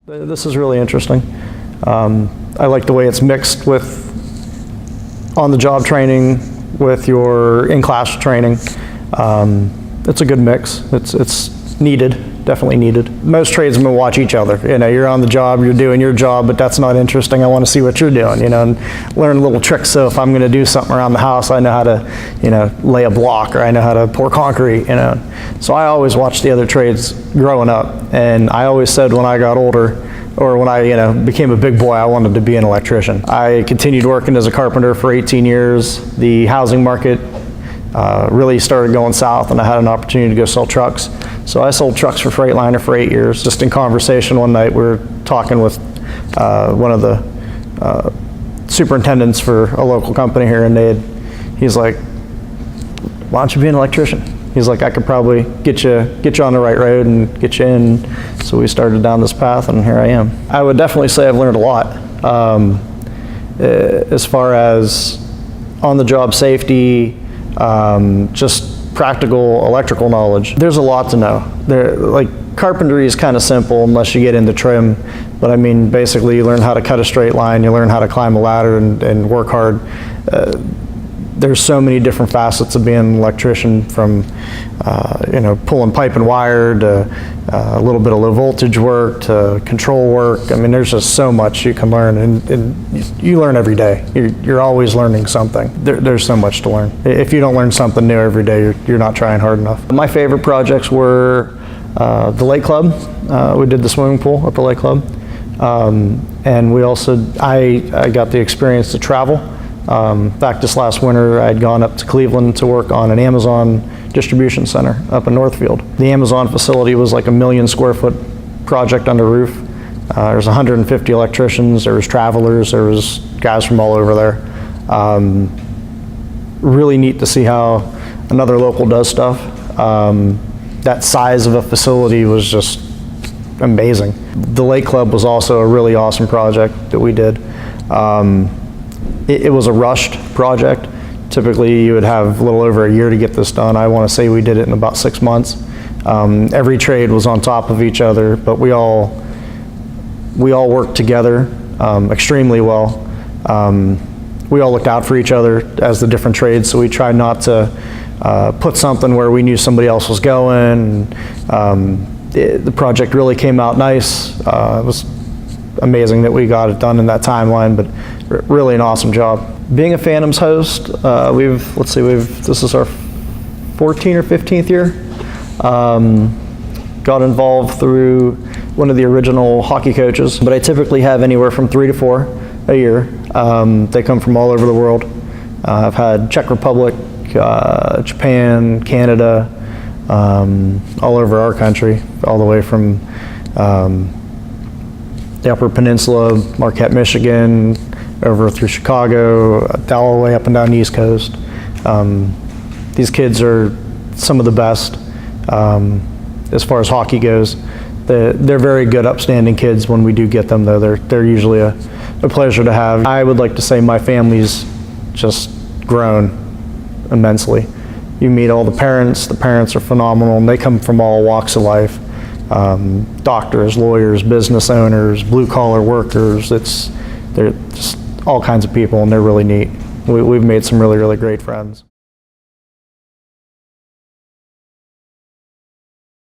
This is really interesting. I like the way it's mixed with on-the-job training with your in-class training. It's a good mix. It's needed, definitely needed. Most tradesmen watch each other. You know, you're on the job, you're doing your job, but that's not interesting. I want to see what you're doing, you know, and learn little tricks. So if I'm going to do something around the house, I know how to, you know, lay a block, or I know how to pour concrete, you know. So I always watched the other trades growing up, and I always said when I got older, or when I, you know, became a big boy, I wanted to be an electrician. I continued working as a carpenter for 18 years. The housing market really started going south, and I had an opportunity to go sell trucks. So I sold trucks for Freightliner for 8 years. Just in conversation one night, we were talking with one of the superintendents for a local company here, and he's like, "Why don't you be an electrician?" He's like, "I could probably get you on the right road and get you in." So we started down this path, and here I am. I would definitely say I've learned a lot as far as on-the-job safety, just practical electrical knowledge. There's a lot to know. Like carpentry is kind of simple unless you get into trim, but I mean, basically you learn how to cut a straight line, you learn how to climb a ladder and work hard. There's so many different facets of being an electrician, from you know, pulling pipe and wire to a little bit of low voltage work to control work. I mean, there's just so much you can learn, and you learn every day. You're always learning something. There's so much to learn. If you don't learn something new every day, you're not trying hard enough. My favorite projects were the lake club. We did the swimming pool at the lake club, and we also I got the experience to travel. In fact, this last winter, I had gone up to Cleveland to work on an Amazon distribution center up in Northfield. The Amazon facility was like a 1 million square foot project under roof. There's 150 electricians, there was travelers, there was guys from all over there. Really neat to see how another local does stuff. That size of a facility was just amazing. The Lake Club was also a really awesome project that we did. It was a rushed project. Typically you would have a little over a year to get this done. I want to say we did it in about 6 months. Every trade was on top of each other, but we all worked together extremely well. We all looked out for each other as the different trades, so we tried not to put something where we knew somebody else was going. The project really came out nice. It was amazing that we got it done in that timeline, but really an awesome job. Being a Phantoms host, this is our 14th or 15th year. Got involved through one of the original hockey coaches, but I typically have anywhere from 3 to 4 a year. They come from all over the world. I've had Czech Republic, Japan, Canada, all over our country, all the way from the Upper Peninsula, Marquette, Michigan, over through Chicago, all the way up and down the East Coast. These kids are some of the best as far as hockey goes. They're very good, upstanding kids when we do get them, though. They're usually a pleasure to have. I would like to say my family's just grown immensely. You meet all the parents are phenomenal, and they come from all walks of life. Doctors, lawyers, business owners, blue-collar workers. They're just all kinds of people, and they're really neat. We've made some really, really great friends.